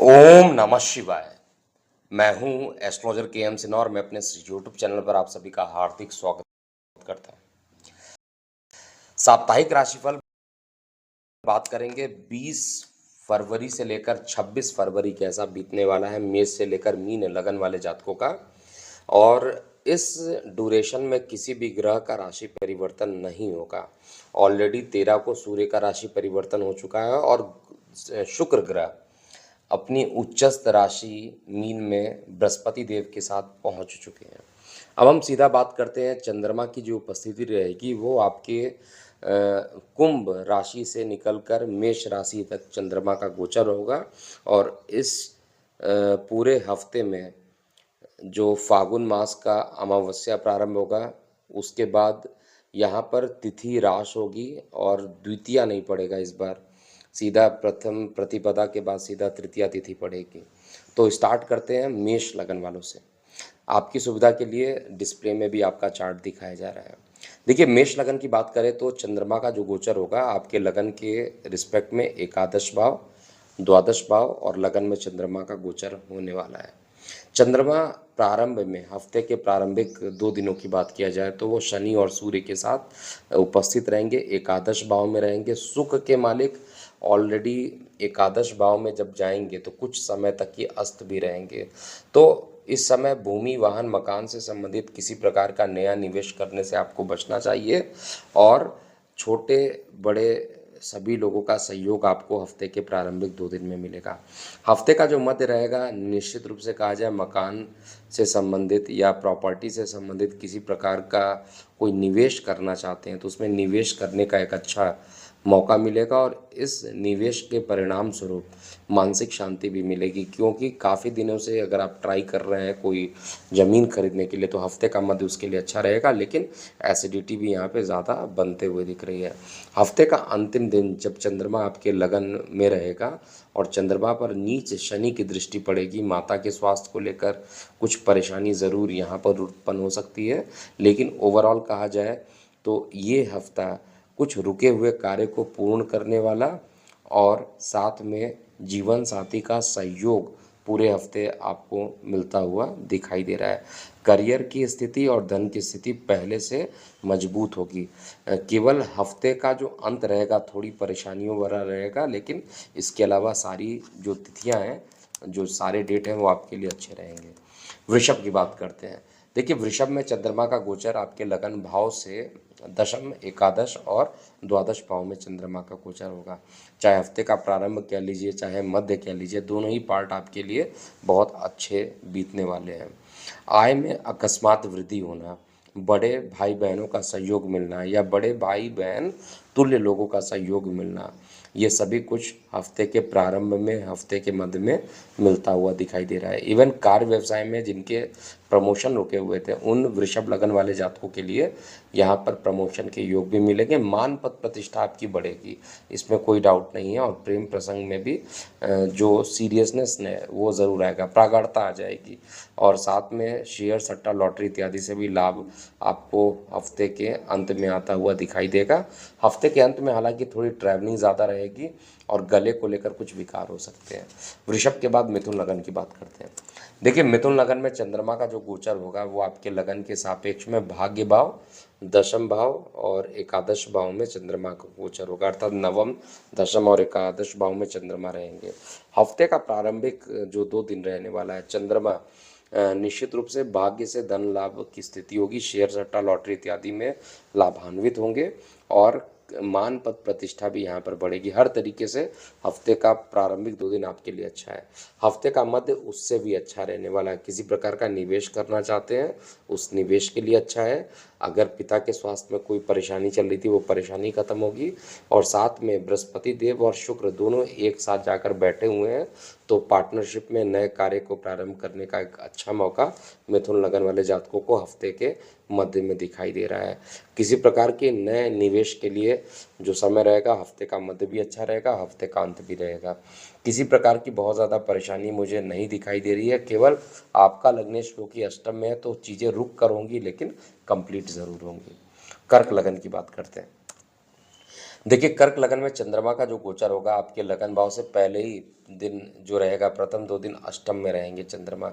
ओम नमः शिवाय। मैं हूं एस्ट्रोलॉजर के एम सिन्हा और मैं अपने यूट्यूब चैनल पर आप सभी का हार्दिक स्वागत करता हूं। साप्ताहिक राशिफल बात करेंगे 20 फरवरी से लेकर 26 फरवरी कैसा बीतने वाला है मेष से लेकर मीन लगन वाले जातकों का। और इस ड्यूरेशन में किसी भी ग्रह का राशि परिवर्तन नहीं होगा। ऑलरेडी 13 को सूर्य का राशि परिवर्तन हो चुका है और शुक्र ग्रह अपनी उच्चस्थ राशि मीन में बृहस्पति देव के साथ पहुंच चुके हैं। अब हम सीधा बात करते हैं, चंद्रमा की जो उपस्थिति रहेगी वो आपके कुंभ राशि से निकलकर मेष राशि तक चंद्रमा का गोचर होगा। और इस पूरे हफ्ते में जो फागुन मास का अमावस्या प्रारंभ होगा, उसके बाद यहाँ पर तिथि राश होगी और द्वितीया नहीं पड़ेगा इस बार, सीधा प्रथम प्रतिपदा के बाद सीधा तृतीया तिथि पड़ेगी। तो स्टार्ट करते हैं मेष लगन वालों से। आपकी सुविधा के लिए डिस्प्ले में भी आपका चार्ट दिखाया जा रहा है। देखिए, मेष लगन की बात करें तो चंद्रमा का जो गोचर होगा आपके लगन के रिस्पेक्ट में एकादश भाव, द्वादश भाव और लगन में चंद्रमा का गोचर होने वाला है। चंद्रमा प्रारंभ में हफ्ते के प्रारंभिक 2 दिनों की बात किया जाए तो वो शनि और सूर्य के साथ उपस्थित रहेंगे, एकादश भाव में रहेंगे। सुख के मालिक ऑलरेडी एकादश भाव में जब जाएंगे तो कुछ समय तक ही अस्त भी रहेंगे। तो इस समय भूमि, वाहन, मकान से संबंधित किसी प्रकार का नया निवेश करने से आपको बचना चाहिए। और छोटे बड़े सभी लोगों का सहयोग आपको हफ्ते के प्रारंभिक 2 दिन में मिलेगा। हफ्ते का जो मध्य रहेगा, निश्चित रूप से कहा जाए मकान से संबंधित या प्रॉपर्टी से संबंधित किसी प्रकार का कोई निवेश करना चाहते हैं तो उसमें निवेश करने का एक अच्छा मौका मिलेगा। और इस निवेश के परिणाम स्वरूप मानसिक शांति भी मिलेगी, क्योंकि काफ़ी दिनों से अगर आप ट्राई कर रहे हैं कोई ज़मीन खरीदने के लिए तो हफ्ते का मध्य उसके लिए अच्छा रहेगा। लेकिन एसिडिटी भी यहाँ पे ज़्यादा बनते हुए दिख रही है। हफ्ते का अंतिम दिन जब चंद्रमा आपके लगन में रहेगा और चंद्रमा पर नीच शनि की दृष्टि पड़ेगी, माता के स्वास्थ्य को लेकर कुछ परेशानी ज़रूर यहाँ पर उत्पन्न हो सकती है। लेकिन ओवरऑल कहा जाए तो ये हफ्ता कुछ रुके हुए कार्य को पूर्ण करने वाला और साथ में जीवन साथी का सहयोग पूरे हफ्ते आपको मिलता हुआ दिखाई दे रहा है। करियर की स्थिति और धन की स्थिति पहले से मजबूत होगी। केवल हफ्ते का जो अंत रहेगा थोड़ी परेशानियों भरा रहेगा, लेकिन इसके अलावा सारी जो तिथियां हैं, जो सारे डेट हैं वो आपके लिए अच्छे रहेंगे। वृषभ की बात करते हैं। देखिए, वृषभ में चंद्रमा का गोचर आपके लगन भाव से दशम, एकादश और द्वादश भाव में चंद्रमा का गोचर होगा। चाहे हफ्ते का प्रारंभ कह लीजिए चाहे मध्य कह लीजिए, दोनों ही पार्ट आपके लिए बहुत अच्छे बीतने वाले हैं। आय में अकस्मात वृद्धि होना, बड़े भाई बहनों का सहयोग मिलना या बड़े भाई बहन तुल्य लोगों का सहयोग मिलना, ये सभी कुछ हफ्ते के प्रारंभ में, हफ्ते के मध्य में मिलता हुआ दिखाई दे रहा है। इवन कार्य व्यवसाय में जिनके प्रमोशन रुके हुए थे उन वृषभ लगन वाले जातकों के लिए यहाँ पर प्रमोशन के योग भी मिलेंगे। मान पद प्रतिष्ठा आपकी बढ़ेगी, इसमें कोई डाउट नहीं है। और प्रेम प्रसंग में भी जो सीरियसनेस है वो ज़रूर आएगा, प्रागाढ़ता आ जाएगी। और साथ में शेयर, सट्टा, लॉटरी इत्यादि से भी लाभ आपको हफ्ते के अंत में आता हुआ दिखाई देगा। हफ्ते के अंत में हालांकि थोड़ी ट्रैवलिंग ज़्यादा रहेगी और गले को लेकर कुछ विकार हो सकते हैं। वृषभ के बाद मिथुन लगन की बात करते हैं। देखिए, मिथुन लगन में चंद्रमा का जो गोचर होगा वो आपके लगन के सापेक्ष में भाग्य भाव, दशम भाव और एकादश भाव में चंद्रमा का गोचर होगा, अर्थात नवम, दशम और एकादश भाव में चंद्रमा रहेंगे। हफ्ते का प्रारंभिक जो 2 दिन रहने वाला है, चंद्रमा निश्चित रूप से भाग्य से धन लाभ की स्थिति होगी, शेयर, सट्टा, लॉटरी इत्यादि में लाभान्वित होंगे और मान पद प्रतिष्ठा भी यहाँ पर बढ़ेगी। हर तरीके से हफ्ते का प्रारंभिक 2 दिन आपके लिए अच्छा है। हफ्ते का मध्य उससे भी अच्छा रहने वाला है। किसी प्रकार का निवेश करना चाहते हैं उस निवेश के लिए अच्छा है। अगर पिता के स्वास्थ्य में कोई परेशानी चल रही थी वो परेशानी खत्म होगी। और साथ में बृहस्पति देव और शुक्र दोनों एक साथ जाकर बैठे हुए हैं, तो पार्टनरशिप में नए कार्य को प्रारंभ करने का एक अच्छा मौका मिथुन लगन वाले जातकों को हफ्ते के मध्य में दिखाई दे रहा है। किसी प्रकार के नए निवेश के लिए जो समय रहेगा, हफ्ते का मध्य भी अच्छा रहेगा, हफ्ते का अंत भी रहेगा। किसी प्रकार की बहुत ज़्यादा परेशानी मुझे नहीं दिखाई दे रही है। केवल आपका लग्नेश क्योंकि अष्टम में है तो चीज़ें रुक कर होंगी लेकिन कंप्लीट ज़रूर होंगी। कर्क लगन की बात करते हैं। देखिए, कर्क लगन में चंद्रमा का जो गोचर होगा आपके लगन भाव से पहले ही दिन जो रहेगा, प्रथम 2 दिन अष्टम में रहेंगे चंद्रमा।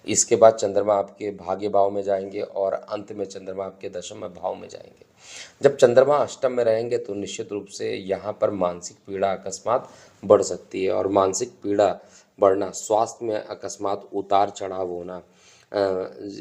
इसके बाद चंद्रमा आपके भाग्य भाव में जाएँगे और अंत में चंद्रमा आपके दशम भाव में जाएँगे। जब चंद्रमा अष्टम में रहेंगे तो निश्चित रूप से यहाँ पर मानसिक पीड़ा अकस्मात बढ़ सकती है, और मानसिक पीड़ा बढ़ना, स्वास्थ्य में अकस्मात उतार-चढ़ाव होना,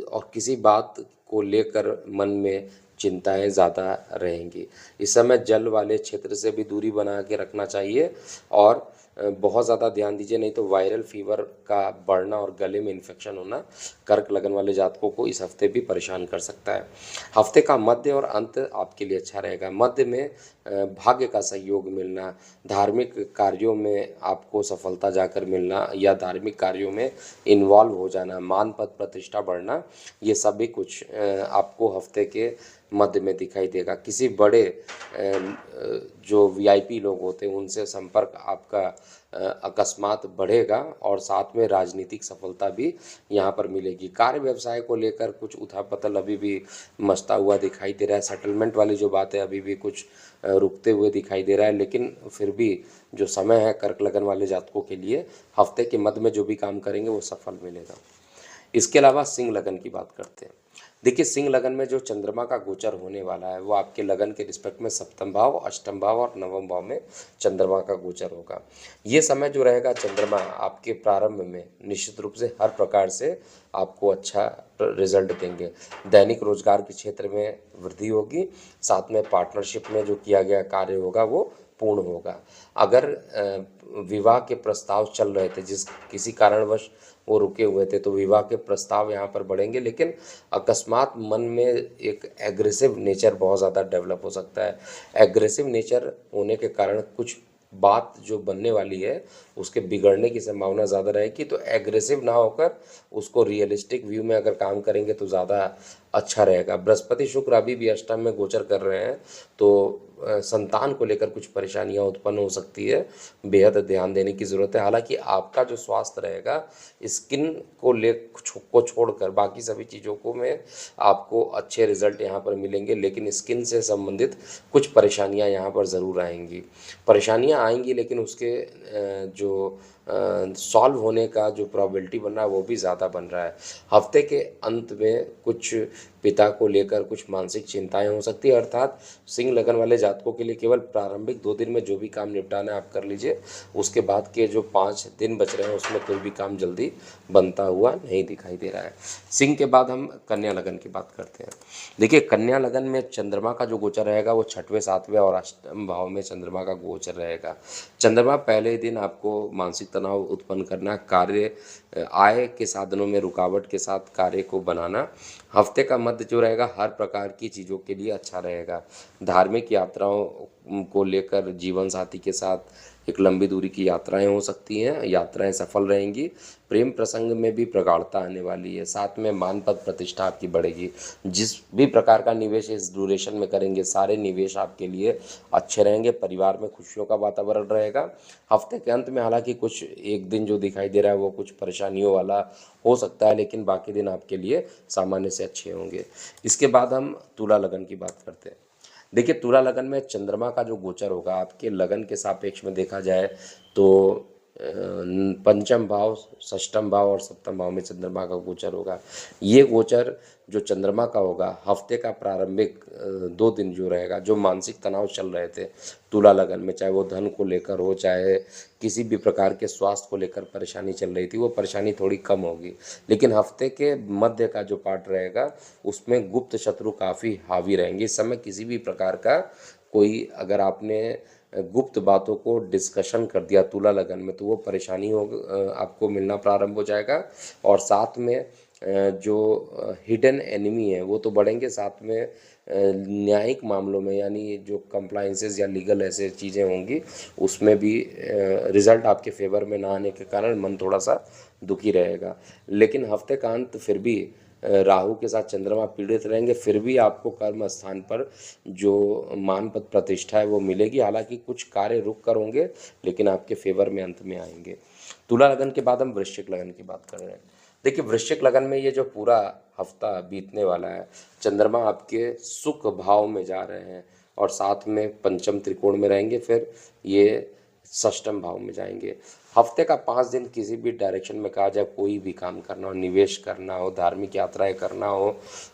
और किसी बात को लेकर मन में चिंताएँ ज़्यादा रहेंगी। इस समय जल वाले क्षेत्र से भी दूरी बना के रखना चाहिए, और बहुत ज़्यादा ध्यान दीजिए, नहीं तो वायरल फीवर का बढ़ना और गले में इन्फेक्शन होना कर्क लगन वाले जातकों को इस हफ्ते भी परेशान कर सकता है। हफ्ते का मध्य और अंत आपके लिए अच्छा रहेगा। मध्य में भाग्य का सहयोग मिलना, धार्मिक कार्यों में आपको सफलता जाकर मिलना या धार्मिक कार्यों में इन्वॉल्व हो जाना, मान पद प्रतिष्ठा बढ़ना, ये सभी कुछ आपको हफ्ते के मध्य में दिखाई देगा। किसी बड़े जो वीआईपी लोग होते हैं उनसे संपर्क आपका अकस्मात बढ़ेगा, और साथ में राजनीतिक सफलता भी यहाँ पर मिलेगी। कार्य व्यवसाय को लेकर कुछ उथल-पुथल अभी भी मचता हुआ दिखाई दे रहा है। सेटलमेंट वाली जो बात है अभी भी कुछ रुकते हुए दिखाई दे रहा है, लेकिन फिर भी जो समय है कर्क लगन वाले जातकों के लिए, हफ्ते के मध्य में जो भी काम करेंगे वो सफल मिलेगा। इसके अलावा सिंह लगन की बात करते हैं। देखिए, सिंह लगन में जो चंद्रमा का गोचर होने वाला है वो आपके लगन के रिस्पेक्ट में सप्तम भाव, अष्टम भाव और नवम भाव में चंद्रमा का गोचर होगा। ये समय जो रहेगा, चंद्रमा आपके प्रारंभ में निश्चित रूप से हर प्रकार से आपको अच्छा रिजल्ट देंगे। दैनिक रोजगार के क्षेत्र में वृद्धि होगी, साथ में पार्टनरशिप में जो किया गया कार्य होगा वो पूर्ण होगा। अगर विवाह के प्रस्ताव चल रहे थे, जिस किसी कारणवश वो रुके हुए थे, तो विवाह के प्रस्ताव यहाँ पर बढ़ेंगे, लेकिन अकस्मात मन में एक एग्रेसिव नेचर बहुत ज़्यादा डेवलप हो सकता है। एग्रेसिव नेचर होने के कारण कुछ बात जो बनने वाली है उसके बिगड़ने की संभावना ज़्यादा रहेगी, तो एग्रेसिव ना होकर उसको रियलिस्टिक व्यू में अगर काम करेंगे तो ज़्यादा अच्छा रहेगा। बृहस्पति शुक्र अभी भी अष्टम में गोचर कर रहे हैं, तो संतान को लेकर कुछ परेशानियां उत्पन्न हो सकती है, बेहद ध्यान देने की ज़रूरत है। हालांकि आपका जो स्वास्थ्य रहेगा, स्किन को छोड़कर बाकी सभी चीज़ों को में आपको अच्छे रिजल्ट यहाँ पर मिलेंगे, लेकिन स्किन से संबंधित कुछ परेशानियाँ यहाँ पर ज़रूर आएंगी। परेशानियाँ आएंगी, लेकिन उसके जो सॉल्व होने का जो प्रोबेबिलिटी बन रहा है वो भी ज़्यादा बन रहा है। हफ्ते के अंत में कुछ पिता को लेकर कुछ मानसिक चिंताएं हो सकती है, अर्थात सिंह लगन वाले जातकों के लिए केवल प्रारंभिक 2 दिन में जो भी काम निपटाना है आप कर लीजिए, उसके बाद के जो 5 दिन बच रहे हैं उसमें कोई भी काम जल्दी बनता हुआ नहीं दिखाई दे रहा है। सिंह के बाद हम कन्या लगन की बात करते हैं। देखिए, कन्या लगन में चंद्रमा का जो गोचर रहेगा वो 6वें, 7वें और अष्टम भाव में चंद्रमा का गोचर रहेगा। चंद्रमा पहले ही दिन आपको मानसिक तनाव उत्पन्न करना, कार्य आय के साधनों में रुकावट के साथ कार्य को बनाना। हफ्ते का मध्य जो रहेगा हर प्रकार की चीज़ों के लिए अच्छा रहेगा। धार्मिक यात्राओं को लेकर जीवन साथी के साथ एक लंबी दूरी की यात्राएं हो सकती हैं, यात्राएं सफल रहेंगी। प्रेम प्रसंग में भी प्रगाढ़ता आने वाली है, साथ में मान पद प्रतिष्ठा आपकी बढ़ेगी। जिस भी प्रकार का निवेश इस ड्यूरेशन में करेंगे, सारे निवेश आपके लिए अच्छे रहेंगे। परिवार में खुशियों का वातावरण रहेगा। हफ्ते के अंत में हालांकि कुछ एक दिन जो दिखाई दे रहा है वो कुछ परेशानियों वाला हो सकता है, लेकिन बाकी दिन आपके लिए सामान्य से अच्छे होंगे। इसके बाद हम तुला लगन की बात करते हैं। देखिए, तुला लगन में चंद्रमा का जो गोचर होगा आपके लगन के सापेक्ष में देखा जाए तो पंचम भाव, षष्ठम भाव और सप्तम भाव में चंद्रमा का गोचर होगा। ये गोचर जो चंद्रमा का होगा, हफ्ते का प्रारंभिक 2 दिन जो रहेगा, जो मानसिक तनाव चल रहे थे तुला लगन में, चाहे वो धन को लेकर हो, चाहे किसी भी प्रकार के स्वास्थ्य को लेकर परेशानी चल रही थी, वो परेशानी थोड़ी कम होगी। लेकिन हफ्ते के मध्य का जो पार्ट रहेगा उसमें गुप्त शत्रु काफ़ी हावी रहेंगे। इस समय किसी भी प्रकार का कोई, अगर आपने गुप्त बातों को डिस्कशन कर दिया तुला लगन में, तो वो परेशानी हो आपको मिलना प्रारंभ हो जाएगा। और साथ में जो हिडन एनिमी है वो तो बढ़ेंगे, साथ में न्यायिक मामलों में, यानी जो कंप्लाइंसेस या लीगल ऐसे चीज़ें होंगी उसमें भी रिज़ल्ट आपके फेवर में ना आने के कारण मन थोड़ा सा दुखी रहेगा। लेकिन हफ्ते का अंत फिर भी राहु के साथ चंद्रमा पीड़ित रहेंगे, फिर भी आपको कर्म स्थान पर जो मान पद प्रतिष्ठा है वो मिलेगी। हालांकि कुछ कार्य रुक कर होंगे, लेकिन आपके फेवर में अंत में आएंगे। तुला लगन के बाद हम वृश्चिक लगन की बात कर रहे हैं। देखिए, वृश्चिक लगन में ये जो पूरा हफ्ता बीतने वाला है, चंद्रमा आपके सुख भाव में जा रहे हैं, और साथ में पंचम त्रिकोण में रहेंगे, फिर ये षष्ठम भाव में जाएंगे। हफ्ते का 5 दिन किसी भी डायरेक्शन में कहा जाए, कोई भी काम करना हो, निवेश करना हो, धार्मिक यात्राएं करना हो,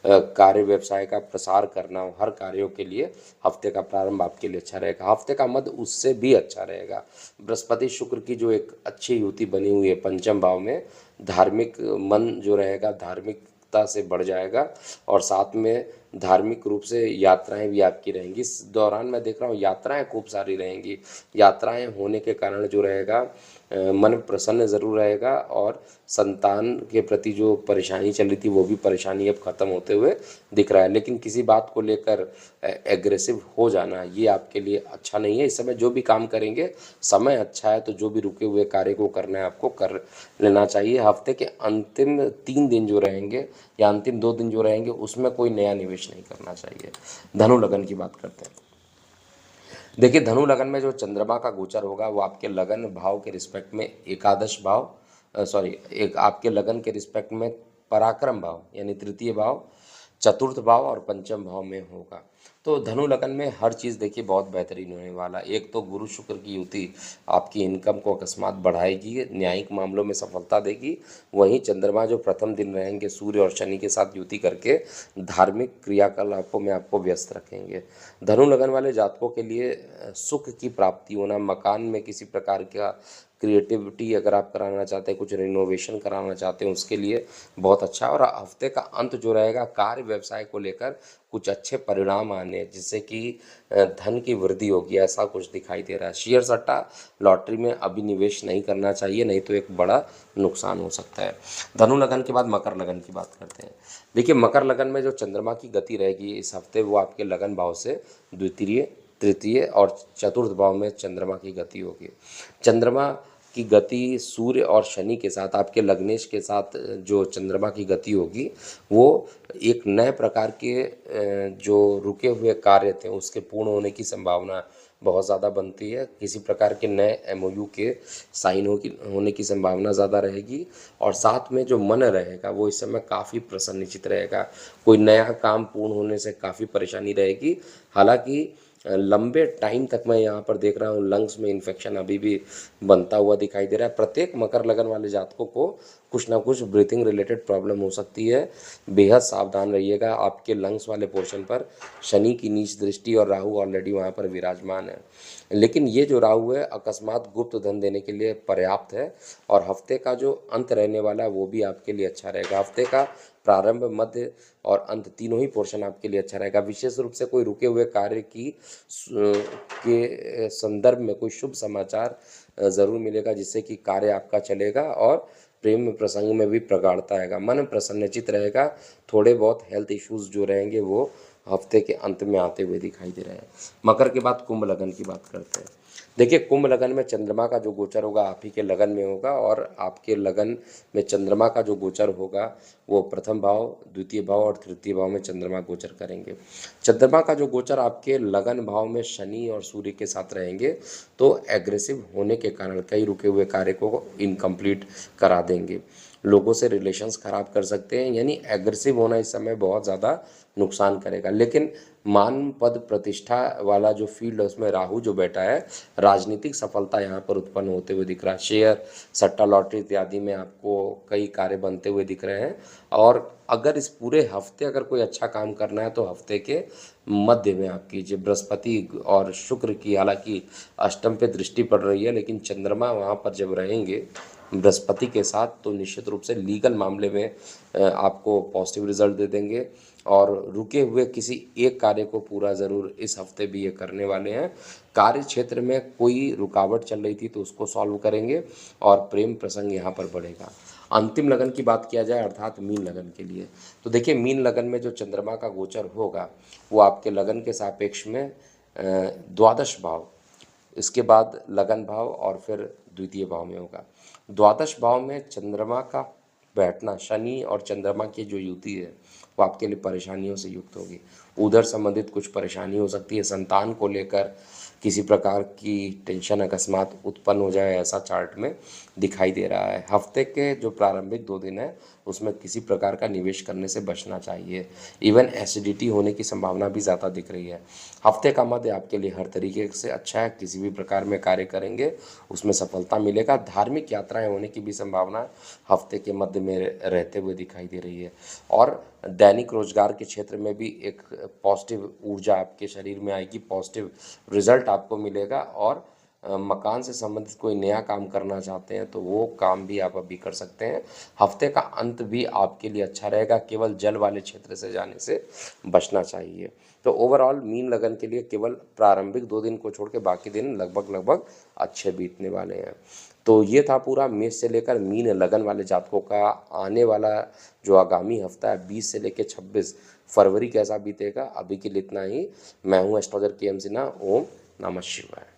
कार्य व्यवसाय का प्रसार करना हो, हर कार्यों के लिए हफ्ते का प्रारंभ आपके लिए अच्छा रहेगा। हफ्ते का मध्य उससे भी अच्छा रहेगा। बृहस्पति शुक्र की जो एक अच्छी युति बनी हुई है पंचम भाव में, धार्मिक मन जो रहेगा धार्मिकता से बढ़ जाएगा, और साथ में धार्मिक रूप से यात्राएं भी आपकी रहेंगी। इस दौरान मैं देख रहा हूँ यात्राएं खूब सारी रहेंगी। यात्राएं होने के कारण जो रहेगा मन प्रसन्न ज़रूर रहेगा, और संतान के प्रति जो परेशानी चल रही थी वो भी परेशानी अब ख़त्म होते हुए दिख रहा है। लेकिन किसी बात को लेकर एग्रेसिव हो जाना ये आपके लिए अच्छा नहीं है। इस समय जो भी काम करेंगे समय अच्छा है, तो जो भी रुके हुए कार्य को करना है आपको कर लेना चाहिए। हफ्ते के अंतिम 3 दिन जो रहेंगे या अंतिम 2 दिन जो रहेंगे उसमें कोई नया निवेश नहीं करना चाहिए। धनु लगन की बात करते हैं। देखिए, धनु लगन में जो चंद्रमा का गोचर होगा वो आपके लगन भाव के रिस्पेक्ट में एकादश भाव, सॉरी, एक आपके लगन के रिस्पेक्ट में पराक्रम भाव यानी तृतीय भाव, चतुर्थ भाव और पंचम भाव में होगा। तो धनु लगन में हर चीज़ देखिए बहुत बेहतरीन होने वाला। एक तो गुरु शुक्र की युति आपकी इनकम को अकस्मात बढ़ाएगी, न्यायिक मामलों में सफलता देगी। वहीं चंद्रमा जो प्रथम दिन रहेंगे सूर्य और शनि के साथ युति करके धार्मिक क्रियाकलापों में आपको व्यस्त रखेंगे। धनु लगन वाले जातकों के लिए सुख की प्राप्ति होना, मकान में किसी प्रकार का क्रिएटिविटी अगर आप कराना चाहते हैं, कुछ रिनोवेशन कराना चाहते हैं, उसके लिए बहुत अच्छा है। और हफ्ते का अंत जो रहेगा कार्य व्यवसाय को लेकर कुछ अच्छे परिणाम आने, जिससे कि धन की वृद्धि होगी, ऐसा कुछ दिखाई दे रहा है। शेयर सट्टा लॉटरी में अभी निवेश नहीं करना चाहिए, नहीं तो एक बड़ा नुकसान हो सकता है। धनु लगन के बाद मकर लगन की बात करते हैं। देखिए, मकर लगन में जो चंद्रमा की गति रहेगी इस हफ्ते, वो आपके लगन भाव से द्वितीय, तृतीय और चतुर्थ भाव में चंद्रमा की गति होगी। चंद्रमा की गति सूर्य और शनि के साथ, आपके लग्नेश के साथ जो चंद्रमा की गति होगी वो एक नए प्रकार के जो रुके हुए कार्य थे उसके पूर्ण होने की संभावना बहुत ज़्यादा बनती है। किसी प्रकार के नए एमओयू के साइन होने की संभावना ज़्यादा रहेगी, और साथ में जो मन रहेगा वो इस समय काफ़ी प्रसन्नचित रहेगा। कोई नया काम पूर्ण होने से काफ़ी परेशानी रहेगी। हालांकि लंबे टाइम तक मैं यहाँ पर देख रहा हूँ लंग्स में इन्फेक्शन अभी भी बनता हुआ दिखाई दे रहा है। प्रत्येक मकर लगन वाले जातकों को कुछ ना कुछ ब्रीथिंग रिलेटेड प्रॉब्लम हो सकती है। बेहद सावधान रहिएगा। आपके लंग्स वाले पोर्शन पर शनि की नीच दृष्टि और राहु ऑलरेडी वहाँ पर विराजमान है, लेकिन ये जो राहु है अकस्मात गुप्त धन देने के लिए पर्याप्त है। और हफ्ते का जो अंत रहने वाला है वो भी आपके लिए अच्छा रहेगा। हफ्ते का प्रारंभ, मध्य और अंत तीनों ही पोर्शन आपके लिए अच्छा रहेगा। विशेष रूप से कोई रुके हुए कार्य के संदर्भ में कोई शुभ समाचार ज़रूर मिलेगा, जिससे कि कार्य आपका चलेगा और प्रेम प्रसंग में भी प्रगाढ़ता आएगा। मन प्रसन्नचित रहेगा। थोड़े बहुत हेल्थ इश्यूज जो रहेंगे वो हफ्ते के अंत में आते हुए दिखाई दे रहे हैं। मकर के बाद कुंभ लगन की बात करते हैं। देखिए, कुंभ लगन में चंद्रमा का जो गोचर होगा आप ही के लगन में होगा, और आपके लगन में चंद्रमा का जो गोचर होगा वो प्रथम भाव, द्वितीय भाव और तृतीय भाव में चंद्रमा गोचर करेंगे। चंद्रमा का जो गोचर आपके लगन भाव में शनि और सूर्य के साथ रहेंगे, तो एग्रेसिव होने के कारण कई रुके हुए कार्य को इनकम्प्लीट करा देंगे। लोगों से रिलेशंस खराब कर सकते हैं, यानी एग्रेसिव होना इस समय बहुत ज़्यादा नुकसान करेगा। लेकिन मान पद प्रतिष्ठा वाला जो फील्ड है उसमें राहु जो बैठा है, राजनीतिक सफलता यहाँ पर उत्पन्न होते हुए दिख रहा है। शेयर सट्टा लॉटरी इत्यादि में आपको कई कार्य बनते हुए दिख रहे हैं। और अगर इस पूरे हफ्ते अगर कोई अच्छा काम करना है तो हफ्ते के मध्य में आप कीजिए। बृहस्पति और शुक्र की हालांकि अष्टम पे दृष्टि पड़ रही है, लेकिन चंद्रमा वहाँ पर जब रहेंगे बृहस्पति के साथ तो निश्चित रूप से लीगल मामले में आपको पॉजिटिव रिजल्ट दे देंगे। और रुके हुए किसी एक कार्य को पूरा ज़रूर इस हफ्ते भी ये करने वाले हैं। कार्य क्षेत्र में कोई रुकावट चल रही थी तो उसको सॉल्व करेंगे, और प्रेम प्रसंग यहाँ पर बढ़ेगा। अंतिम लगन की बात किया जाए अर्थात मीन लगन के लिए, तो देखिए मीन लगन में जो चंद्रमा का गोचर होगा वो आपके लगन के सापेक्ष में द्वादश भाव, इसके बाद लगन भाव और फिर द्वितीय भाव में होगा। द्वादश भाव में चंद्रमा का बैठना, शनि और चंद्रमा की जो युति है वो आपके लिए परेशानियों से युक्त होगी। उधर संबंधित कुछ परेशानी हो सकती है, संतान को लेकर किसी प्रकार की टेंशन अकस्मात उत्पन्न हो जाए, ऐसा चार्ट में दिखाई दे रहा है। हफ्ते के जो प्रारंभिक 2 दिन हैं, उसमें किसी प्रकार का निवेश करने से बचना चाहिए। इवन एसिडिटी होने की संभावना भी ज़्यादा दिख रही है। हफ्ते का मध्य आपके लिए हर तरीके से अच्छा है, किसी भी प्रकार में कार्य करेंगे उसमें सफलता मिलेगा। धार्मिक यात्राएं होने की भी संभावना हफ्ते के मध्य में रहते हुए दिखाई दे रही है। और दैनिक रोजगार के क्षेत्र में भी एक पॉजिटिव ऊर्जा आपके शरीर में आएगी, पॉजिटिव रिजल्ट आपको मिलेगा। और मकान से संबंधित कोई नया काम करना चाहते हैं तो वो काम भी आप अभी कर सकते हैं। हफ्ते का अंत भी आपके लिए अच्छा रहेगा, केवल जल वाले क्षेत्र से जाने से बचना चाहिए। तो ओवरऑल मीन लगन के लिए केवल प्रारंभिक 2 दिन को छोड़ के बाकी दिन लगभग लगभग अच्छे बीतने वाले हैं। तो ये था पूरा मेष से लेकर मीन लगन वाले जातकों का आने वाला जो आगामी हफ्ता है 20 से लेकर 26 फरवरी कैसा बीतेगा। अभी के लिए इतना ही। मैं हूँ एस्ट्रोलॉजर के एम सिन्हा। ओम नमः शिवाय।